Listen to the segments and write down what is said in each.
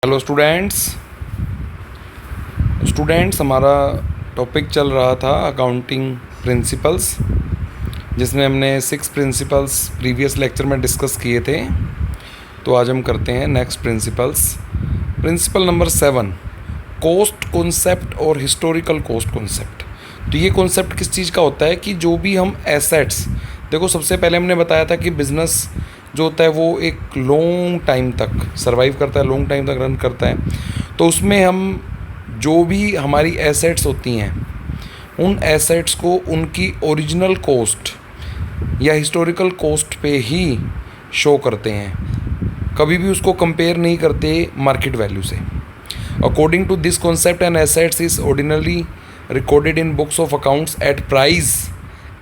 Hello students हमारा topic चल रहा था अकाउंटिंग प्रिंसिपल्स, जिसमें हमने 6 प्रिंसिपल्स प्रीवियस लेक्चर में डिस्कस किए थे। तो आज हम करते हैं next principle number 7, cost concept और हिस्टोरिकल कॉस्ट कॉन्सेप्ट। तो ये कॉन्सेप्ट किस चीज़ का होता है कि जो भी हम एसेट्स, देखो सबसे पहले हमने बताया था कि बिज़नेस जो होता है वो एक लॉन्ग टाइम तक सर्वाइव करता है, लॉन्ग टाइम तक रन करता है। तो उसमें हम जो भी हमारी एसेट्स होती हैं उन एसेट्स को उनकी ओरिजिनल कॉस्ट या हिस्टोरिकल कॉस्ट पे ही शो करते हैं, कभी भी उसको कंपेयर नहीं करते मार्केट वैल्यू से। According to this concept an assets is ordinarily recorded in books of accounts at price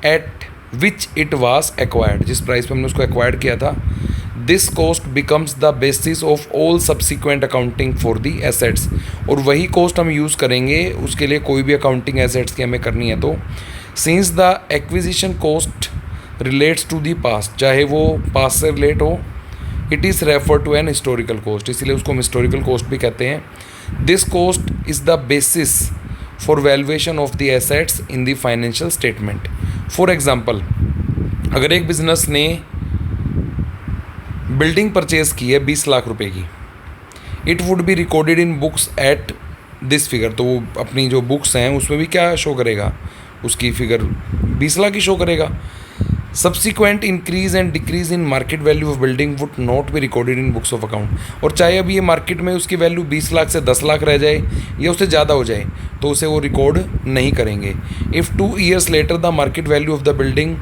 at which it was acquired, जिस प्राइस पे हमने उसको एक्वायर्ड किया था। This cost becomes the basis of all subsequent accounting for the assets, और वही cost हम use करेंगे उसके लिए कोई भी अकाउंटिंग एसेट्स की हमें करनी है। तो since the acquisition cost relates to the past, चाहे वो पास्ट से रिलेट हो, it is refer to an historical cost, इसलिए उसको हम हिस्टोरिकल कॉस्ट भी कहते हैं। This cost is the basis for valuation of the assets in the financial statement. For example, अगर एक बिजनेस ने बिल्डिंग परचेज की है 20 लाख रुपए की, it would be recorded in books at this figure. तो वो अपनी जो बुक्स हैं उसमें भी क्या शो करेगा, उसकी फिगर 20 लाख ही शो करेगा। Subsequent increase and decrease in market value of building would not be recorded in books of account. और चाहे अभी ये मार्केट में उसकी वैल्यू 20 लाख से 10 लाख रह जाए या उससे ज़्यादा हो जाए तो उसे वो रिकॉर्ड नहीं करेंगे। If 2 years later the market value of the building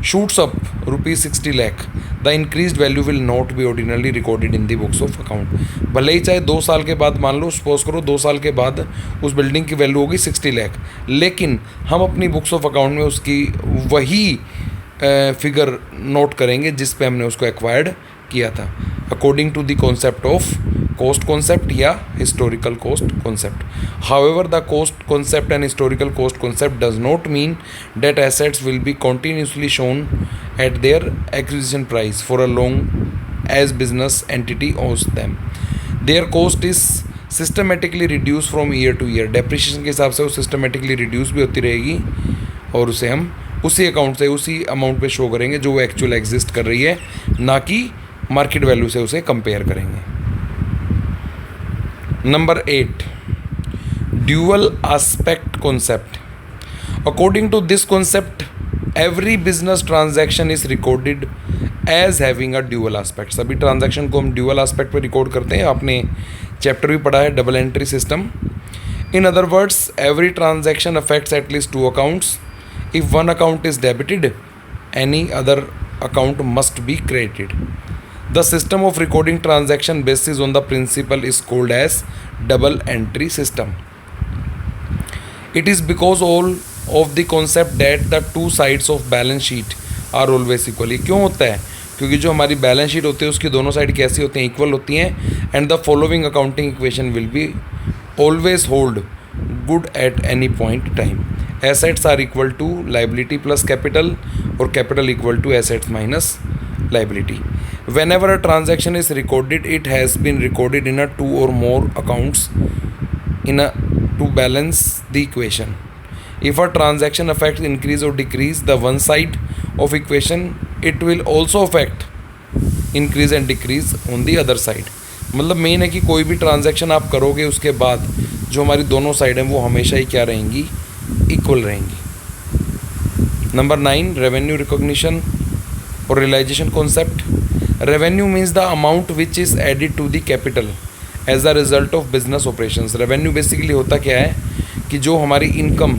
shoots up ₹60 lakh, the increase value will not be ordinarily recorded in the books of account. भले ही चाहे 2 साल के बाद, मान लो सपोज करो 2 साल के बाद उस बिल्डिंग की वैल्यू होगी 60 लाख, लेकिन हम अपनी बुक्स ऑफ अकाउंट में उसकी वही फिगर नोट करेंगे जिस पे हमने उसको एक्वायर्ड किया था, according to the concept of cost concept या historical cost concept. However the cost concept and historical cost concept does not mean that assets will be continuously shown at their acquisition price for a long as business entity owns them. Their cost is systematically reduced from year to year. Depreciation के हिसाब से वो systematically reduce भी होती रहेगी और उसे हम उसी अकाउंट से उसी अमाउंट पे शो करेंगे जो वो एक्चुअल एग्जिस्ट कर रही है, ना कि मार्केट वैल्यू से उसे कंपेयर करेंगे। Number 8, dual aspect concept. According to this concept, every business transaction is recorded as having a dual aspect. सभी ट्रांजैक्शन को हम ड्यूअल एस्पेक्ट पे रिकॉर्ड करते हैं। आपने चैप्टर भी पढ़ा है double entry system. In other words, every transaction affects at least 2 accounts. If one account is debited, any other account must be credited. The system of recording transaction basis on the principle is called as double entry system. It is because all of the concept that the 2 sides of balance sheet are always equal. क्यों होता है? क्योंकि जो हमारी balance sheet होती है उसकी दोनों साइड कैसी होती हैं, इक्वल होती हैं। And the following accounting equation will be always hold good at any point time. Assets are equal to liability plus capital, और capital equal to assets minus liability. Whenever a transaction is recorded, it has been recorded in a 2 or more accounts to balance the equation. If a transaction affects increase or decrease the one side of equation, it will also affect increase and decrease on the other side. मतलब main है कि कोई भी transaction आप करोगे उसके बाद जो हमारी दोनों साइड हैं वो हमेशा ही क्या रहेंगी, इक्वल रहेंगी। नंबर 9, रेवेन्यू रिकॉग्निशन और realisation concept. Revenue means the amount which is added to the capital as a result of business operations. Revenue basically होता क्या है कि जो हमारी इनकम,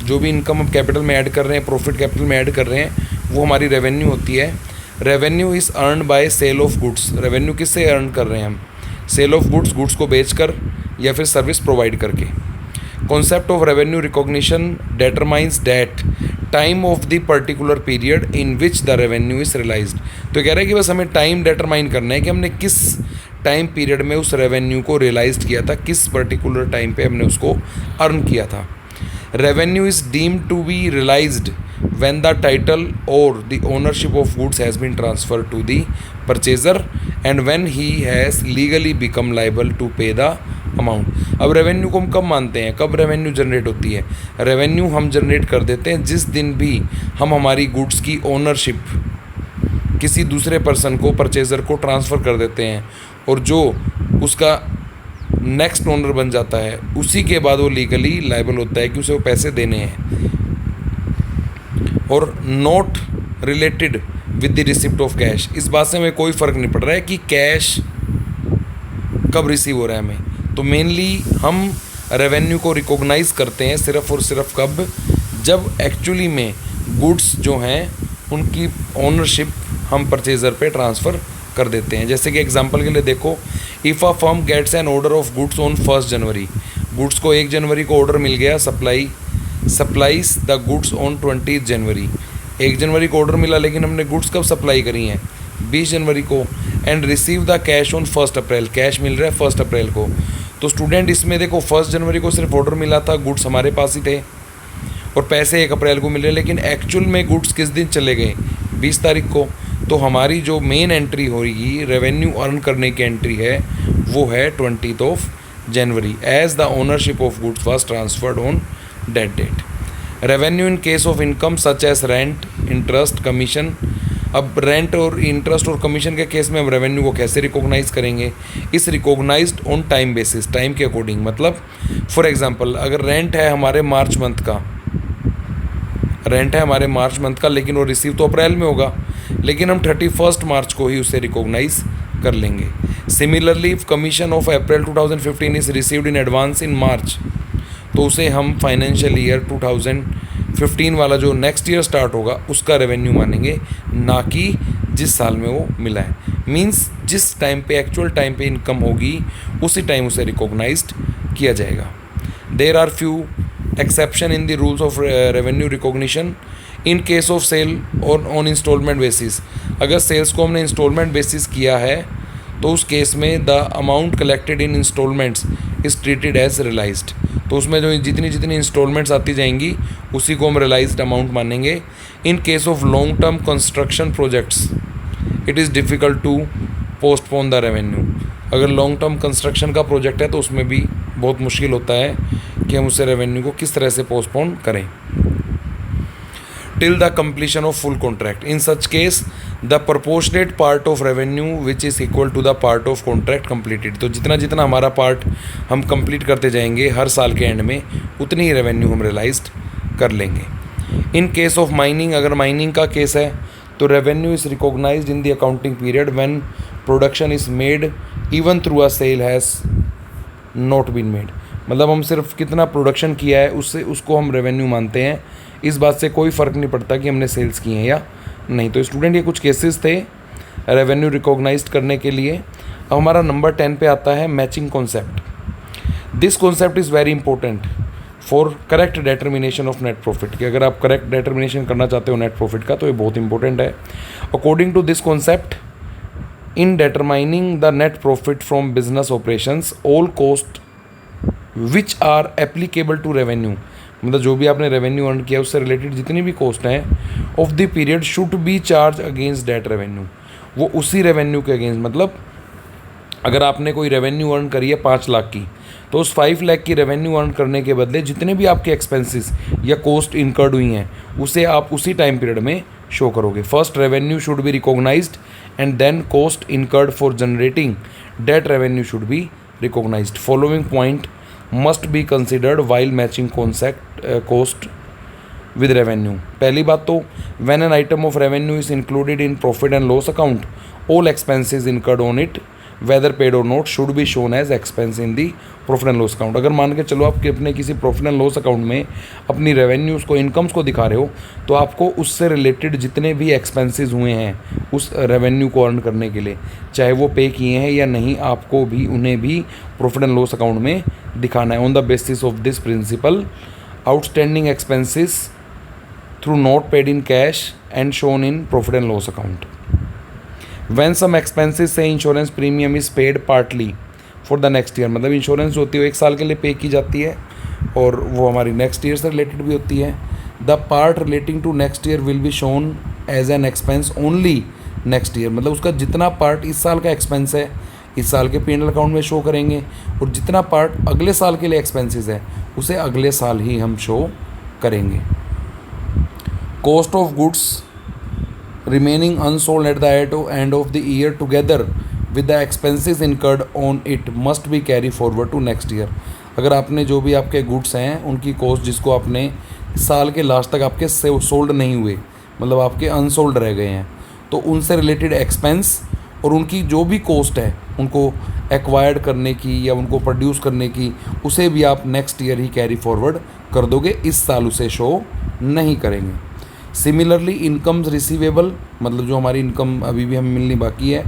जो भी इनकम हम कैपिटल में ऐड कर रहे हैं, प्रॉफिट कैपिटल में ऐड कर रहे हैं, वो हमारी रेवेन्यू होती है। Revenue is earn by sale of goods. Revenue किससे अर्न कर रहे हैं हम? सेल ऑफ गुड्स, गुड्स को बेचकर या फिर सर्विस प्रोवाइड करके। Concept of revenue recognition determines that time of the particular period in which the revenue is realized। तो कह रहा है कि बस हमें टाइम डिटरमाइन करना है कि हमने किस टाइम पीरियड में उस रेवेन्यू को रियलाइज किया था, किस पर्टिकुलर टाइम पे हमने उसको अर्न किया था। Revenue is deemed to be realised when the title or the ownership of goods has been transferred to the purchaser and when he has legally become liable to pay the amount. अब revenue को हम कब मानते हैं, कब revenue generate होती है? Revenue हम जनरेट कर देते हैं जिस दिन भी हम हमारी गुड्स की ओनरशिप किसी दूसरे पर्सन को, परचेज़र को ट्रांसफ़र कर देते हैं और जो उसका नेक्स्ट ओनर बन जाता है उसी के बाद वो लीगली लायबल होता है कि उसे वो पैसे देने हैं, और not related with the receipt of cash. इस बात से हमें कोई फ़र्क नहीं पड़ रहा है कि कैश कब रिसीव हो रहा है हमें। तो मेनली हम रेवेन्यू को रिकॉग्नाइज करते हैं सिर्फ और सिर्फ कब, जब एक्चुअली में गुड्स जो हैं उनकी ओनरशिप हम परचेज़र पे ट्रांसफ़र कर देते हैं। जैसे कि एग्जांपल के लिए देखो, if a firm gets an order of goods on 1 January, goods को 1 जनवरी को ऑर्डर मिल गया, supplies the goods on 20 January. 1 जनवरी को ऑर्डर मिला लेकिन हमने गुड्स कब सप्लाई करी हैं, 20 जनवरी को, and receive the cash on 1 April, cash मिल रहा है 1 अप्रैल को। तो स्टूडेंट इसमें देखो 1 जनवरी को सिर्फ ऑर्डर मिला था, गुड्स हमारे पास ही थे और पैसे 1 अप्रैल को मिले, लेकिन एक्चुअल में गुड्स किस दिन चले गए, 20 तारीख को। तो हमारी जो मेन एंट्री होगी रेवेन्यू अर्न करने की एंट्री है वो है 20 जनवरी, as the ownership of goods was transferred on that date. Revenue in case of income such as rent, interest, commission. अब रेंट और इंटरेस्ट और कमीशन के केस में हम रेवेन्यू को कैसे रिकॉग्नाइज करेंगे, इस recognised on time basis, time के अकॉर्डिंग। मतलब फॉर एग्जांपल अगर रेंट है हमारे मार्च मंथ का, लेकिन वो रिसीव तो अप्रैल में होगा, लेकिन हम 31 मार्च को ही उसे रिकॉग्नाइज कर लेंगे। Similarly if commission of April 2015 is received in advance in March, तो उसे हम फाइनेंशियल ईयर 2015 वाला जो नेक्स्ट ईयर स्टार्ट होगा उसका रेवेन्यू मानेंगे, ना कि जिस साल में वो मिला है। मींस जिस टाइम पे एक्चुअल टाइम पे इनकम होगी उसी टाइम उसे रिकॉग्नाइज्ड किया जाएगा। There are few exception in the rules of revenue recognition in case of sale और ऑन इंस्टॉलमेंट बेसिस। अगर सेल्स को हमने इंस्टॉलमेंट बेसिस किया है तो उस केस में the amount collected in instalments is treated as realised. तो उसमें जो जितनी इंस्टॉलमेंट्स आती जाएंगी उसी को हम रियलाइज्ड अमाउंट मानेंगे। In case of long term construction projects it is difficult to postpone the revenue. अगर लॉन्ग टर्म कंस्ट्रक्शन का प्रोजेक्ट है तो उसमें भी बहुत मुश्किल होता है कि हम उससे रेवेन्यू को किस तरह से पोस्टपोन करें। Till the completion of full contract, in such case the proportionate part of revenue which is equal to the part of contract completed. तो जितना जितना हमारा पार्ट हम कंप्लीट करते जाएंगे हर साल के एंड में उतनी ही रेवेन्यू हम रियलाइज्ड कर लेंगे। इन केस ऑफ माइनिंग, अगर माइनिंग का केस है तो revenue is recognised in the accounting period when production is made even through a sale has not been made. मतलब हम सिर्फ कितना प्रोडक्शन किया है उसको हम रेवेन्यू मानते हैं, इस बात से कोई फ़र्क नहीं पड़ता कि हमने सेल्स किए हैं या नहीं। तो स्टूडेंट ये कुछ केसेस थे रेवेन्यू रिकॉग्नाइज्ड करने के लिए। अब हमारा नंबर 10 पे आता है matching concept. This concept is very important for correct determination of net profit, कि अगर आप करेक्ट डिटर्मिनेशन करना चाहते हो नेट प्रॉफिट का तो ये बहुत इंपॉर्टेंट है। According to this concept, in determining the net profit from business operations all cost which are applicable to revenue, मतलब जो भी आपने रेवेन्यू अर्न किया उससे रिलेटेड जितनी भी कॉस्ट हैं of the period should be charge against that revenue, वो उसी रेवेन्यू के अगेंस्ट। मतलब अगर आपने कोई रेवेन्यू अर्न करी है 5 लाख की, तो उस 5 लाख की रेवेन्यू अर्न करने के बदले जितने भी आपके एक्सपेंसेस या कॉस्ट इनकर्ड हुई हैं उसे आप उसी टाइम पीरियड में शो करोगे। First revenue should be recognised and then cost incurred for generating that revenue should be recognised. Following point must be considered while matching cost with revenue. पहली बात तो when an item of revenue is included in profit and loss account all expenses incurred on it whether paid or not should be shown as expense in the profit and loss account. अगर मान के चलो आपके अपने किसी profit and loss account में अपनी revenues को, इनकम्स को दिखा रहे हो, तो आपको उससे रिलेटेड जितने भी एक्सपेंसेस हुए हैं उस रेवेन्यू को अर्न करने के लिए, चाहे वो पे किए हैं या नहीं, आपको भी उन्हें भी प्रॉफिट एंड लॉस अकाउंट में दिखाना है। On the basis of this principle outstanding expenses through not paid in cash and shown in profit and loss account. When some expenses से insurance premium is paid partly for the next year, मतलब insurance होती है 1 साल के लिए पे की जाती है और वो हमारी नेक्स्ट ईयर से रिलेटेड भी होती है। The part relating to next year will be shown as an expense only next year, मतलब उसका जितना पार्ट इस साल का एक्सपेंस है इस साल के P&L अकाउंट में शो करेंगे, और जितना पार्ट अगले साल के लिए एक्सपेंसेस है उसे अगले साल ही हम शो करेंगे। Cost of goods remaining unsold at the end of the year together with the expenses incurred on it must be carry forward to next year। अगर आपने जो भी आपके गुड्स हैं उनकी कॉस्ट जिसको आपने साल के लास्ट तक आपके सोल्ड नहीं हुए, मतलब आपके अनसोल्ड रह गए हैं, तो उनसे रिलेटेड एक्सपेंस और उनकी जो भी कॉस्ट है उनको एक्वायर्ड करने की या उनको प्रोड्यूस करने की, उसे भी आप नेक्स्ट ईयर ही कैरी फॉरवर्ड कर दोगे, इस साल उसे शो नहीं करेंगे। सिमिलरली इनकम्स रिसीवेबल, मतलब जो हमारी इनकम अभी भी हमें मिलनी बाकी है,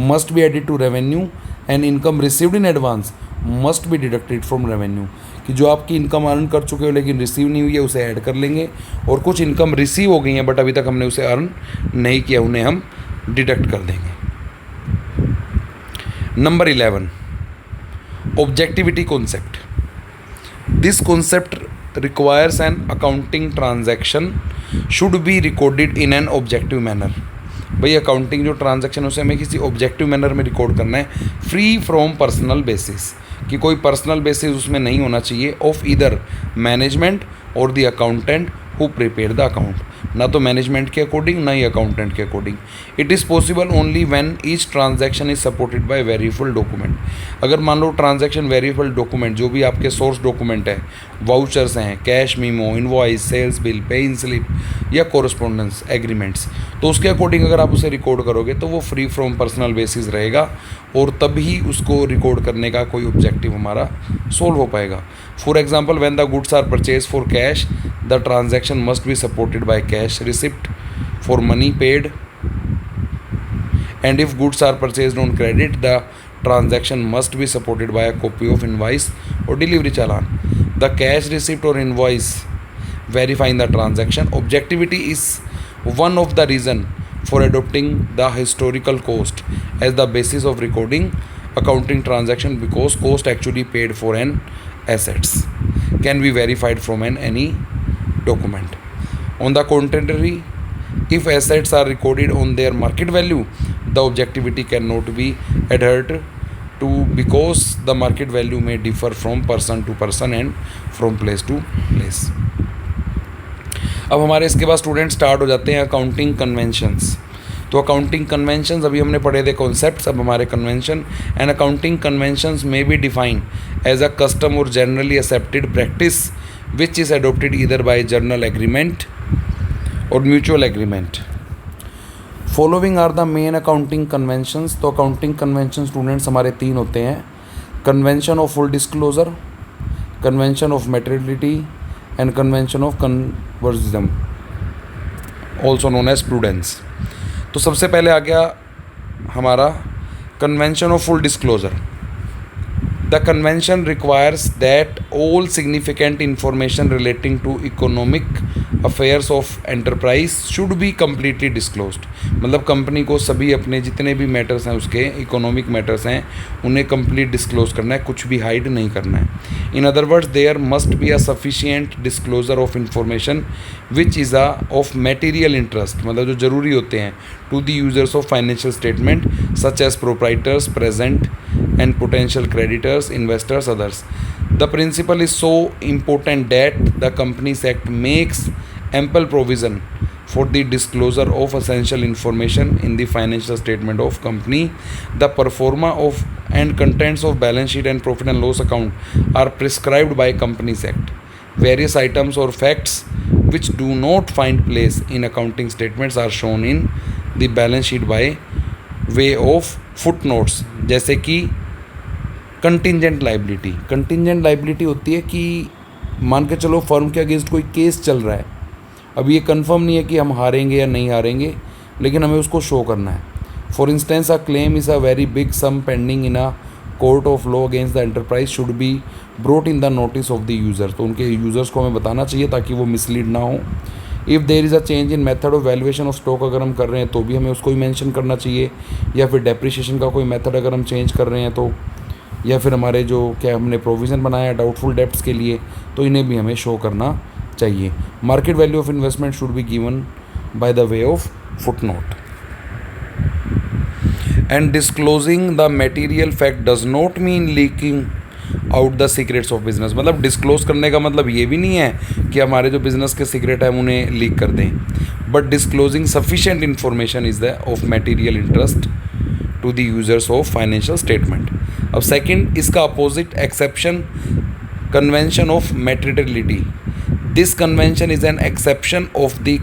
must be added to revenue and income received in advance must be deducted from revenue, कि जो आपकी इनकम अर्न कर चुके हो लेकिन रिसीव नहीं हुई है उसे ऐड कर लेंगे, और कुछ इनकम रिसीव हो गई हैं बट अभी तक हमने उसे अर्न नहीं किया, उन्हें हम डिडक्ट कर देंगे। Number 11, objectivity concept. This concept requires an accounting transaction should be recorded in an objective manner। भाई अकाउंटिंग जो ट्रांजैक्शन उसे हमें किसी ऑब्जेक्टिव मैनर में रिकॉर्ड करना है, फ्री फ्रॉम पर्सनल बेसिस, कि कोई पर्सनल बेसिस उसमें नहीं होना चाहिए, ऑफ ईदर मैनेजमेंट और the accountant who prepare the account, ना तो मैनेजमेंट के अकॉर्डिंग ना ही अकाउंटेंट के according. It is possible only when each transaction is supported by verifiable document. अगर मान लो ट्रांजैक्शन वेरीफाइबल डॉक्यूमेंट जो भी आपके सोर्स डॉक्यूमेंट है, वाउचर्स हैं, cash memo, invoice, sales bill, pay in slip या कोरस्पोंडेंस एग्रीमेंट्स, तो उसके अकॉर्डिंग अगर आप उसे रिकॉर्ड करोगे तो वो फ्री फ्रॉम पर्सनल बेसिस रहेगा, और तभी उसको रिकॉर्ड करने का कोई ऑब्जेक्टिव हमारा सोल्व हो पाएगा। For example when the goods are purchase for cash the transaction must be supported by cash receipt for money paid, and if goods are purchased on credit the transaction must be supported by a copy of invoice or delivery challan। The cash receipt or invoice verifying the transaction objectivity is one of the reason for adopting the historical cost as the basis of recording accounting transaction, because cost actually paid for an assets can be verified from any document। On the contrary, if assets are recorded on their market value the objectivity cannot be adhered to because the market value may differ from person to person and from place to place। अब हमारे इसके बाद student start हो जाते हैं accounting conventions. तो accounting conventions अभी हमने पढ़े थे कॉन्सेप्ट्स, अब हमारे कन्वेंशन। एंड अकाउंटिंग कन्वेंशंस में be define as a custom or generally accepted practice which is adopted either by general agreement or mutual agreement. Following are the main accounting conventions. तो accounting convention students हमारे 3 होते हैं, convention of full disclosure, convention of materiality and convention of conservatism, also known as prudence. तो सबसे पहले आ गया हमारा convention of full disclosure. The convention requires that all significant information relating to economic affairs of enterprise should be completely disclosed। मतलब company को सभी अपने जितने भी मैटर्स हैं उसके इकोनॉमिक मैटर्स हैं उन्हें कंप्लीट डिस्क्लोज करना है, कुछ भी हाइड नहीं करना है। In other words there must be a sufficient disclosure of information which is a of material interest, मतलब जो ज़रूरी होते हैं to the users of financial statement such as proprietors present and potential creditors, investors, others। The principle is so important that the Companies Act makes ample provision for the disclosure of essential information in the financial statement of company, the pro forma of and contents of balance sheet and profit and loss account are prescribed by Companies Act। Various items or facts which do not find place in accounting statements are shown in the balance sheet by way of footnotes, जैसे कि contingent liability. Contingent liability होती है कि मान के चलो firm के against कोई केस चल रहा है, अब ये कंफर्म नहीं है कि हम हारेंगे या नहीं हारेंगे, लेकिन हमें उसको शो करना है। For instance a claim is a very big sum pending in a court of law against the enterprise should be brought in the notice of the user. तो उनके यूज़र्स को हमें बताना चाहिए ताकि वो मिसलीड ना हो। If there is a change in method of valuation of stock अगर हम कर रहे हैं तो भी हमें उसको ही मेंशन करना चाहिए, या फिर डेप्रिसिएशन का कोई मेथड अगर हम चेंज कर रहे हैं तो, या फिर हमारे जो क्या हमने प्रोविज़न बनाया है डाउटफुल डेब्ट्स के लिए, तो इन्हें भी हमें शो करना चाहिए. Market value of investment should be given by the way of foot note. And disclosing the material fact does not mean leaking out the secrets of business. मतलब डिस्क्लोज करने का मतलब ये भी नहीं है कि हमारे जो बिजनेस के सीक्रेट है उन्हें लीक कर दें, but disclosing sufficient information is the of material interest to the users of financial statement. अब सेकंड, इसका opposite exception, convention of materiality. This convention is an exception of the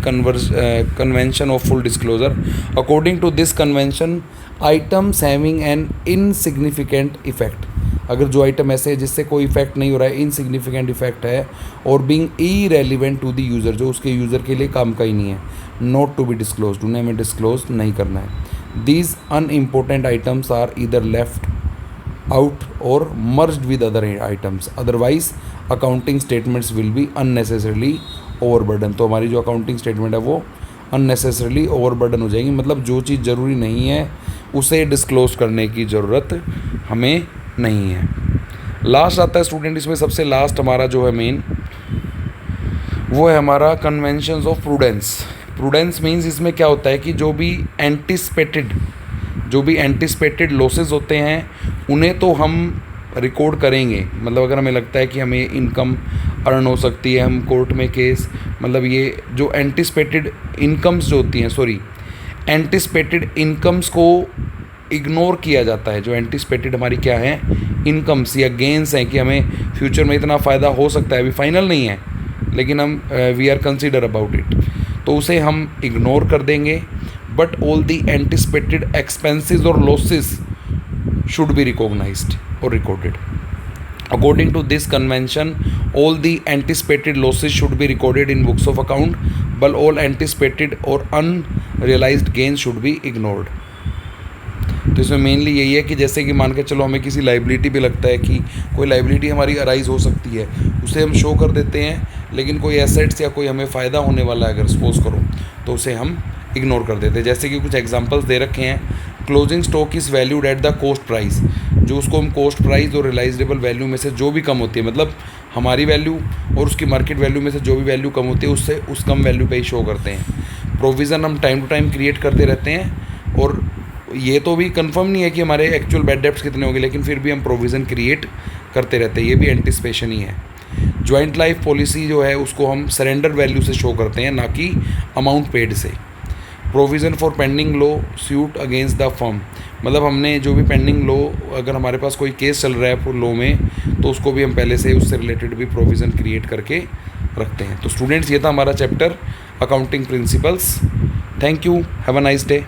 convention of full disclosure. According to this convention, items having an insignificant effect, अगर जो item ऐसे है जिससे कोई effect नहीं हो रहा है, इनसिग्निफिकेंट इफेक्ट है, और being irrelevant to the user, जो उसके यूज़र के लिए काम का ही नहीं है, नॉट टू बी डिस्क्लोज, उन्हें हमें डिस्क्लोज नहीं करना है. These unimportant items are either left out or merged with other items, otherwise accounting statements will be unnecessarily overburden. तो हमारी जो अकाउंटिंग स्टेटमेंट है वो अननेसेसरीली ओवरबर्डन हो जाएगी. मतलब जो चीज़ ज़रूरी नहीं है उसे डिस्क्लोज करने की ज़रूरत हमें नहीं है. लास्ट आता है स्टूडेंट, इसमें सबसे लास्ट हमारा जो है मेन, वो है हमारा conventions of prudence. Prudence means इसमें क्या होता है कि जो भी एंटिसिपेटेड लॉसेस होते हैं उन्हें तो हम रिकॉर्ड करेंगे. मतलब अगर हमें लगता है कि हमें इनकम अर्न हो सकती है, हम कोर्ट में केस, मतलब ये जो एंटिसिपेटेड इनकम्स जो होती हैं, एंटिसिपेटेड इनकम्स को इग्नोर किया जाता है. जो एंटिसिपेटेड हमारी क्या है, इनकम्स या गेंस हैं कि हमें फ्यूचर में इतना फ़ायदा हो सकता है, अभी फाइनल नहीं है लेकिन हम we are consider about it, तो उसे हम इग्नोर कर देंगे. But all the anticipated expenses और लॉसेस शुड बी रिकॉग्नाइज्ड और recorded. According to this convention, all the anticipated losses should be recorded in books of account, while all anticipated or unrealized gains should be ignored. तो इसमें mainly यही है कि जैसे कि मान के चलो हमें किसी लाइबिलिटी पे लगता है कि कोई लाइबिलिटी हमारी अराइज हो सकती है, उसे हम शो कर देते हैं, लेकिन कोई एसेट्स या कोई हमें फ़ायदा होने वाला है अगर सपोज करो, तो उसे हम इग्नोर कर देते हैं. जैसे कि कुछ एग्जांपल्स दे रखे हैं. Closing stock is valued at the cost price, जो उसको हम कॉस्ट प्राइस और रियलाइजेबल वैल्यू में से जो भी कम होती है, मतलब हमारी वैल्यू और उसकी मार्केट वैल्यू में से जो भी वैल्यू कम होती है उससे उस कम वैल्यू पे ही शो करते हैं. प्रोविज़न हम टाइम टू टाइम क्रिएट करते रहते हैं, और ये तो भी कंफर्म नहीं है कि हमारे एक्चुअल बैड डेब्ट्स कितने होंगे, लेकिन फिर भी हम प्रोविज़न क्रिएट करते रहते हैं, ये भी एंटिसिपेशन ही है. जॉइंट लाइफ पॉलिसी जो है उसको हम सरेंडर वैल्यू से शो करते हैं, ना कि अमाउंट पेड से. Provision for pending law suit against the firm, मतलब हमने जो भी पेंडिंग लॉ, अगर हमारे पास कोई केस चल रहा है लॉ में, तो उसको भी हम पहले से उससे रिलेटेड भी प्रोविज़न क्रिएट करके रखते हैं. तो स्टूडेंट्स, ये था हमारा chapter accounting principles. Thank you, have a nice day.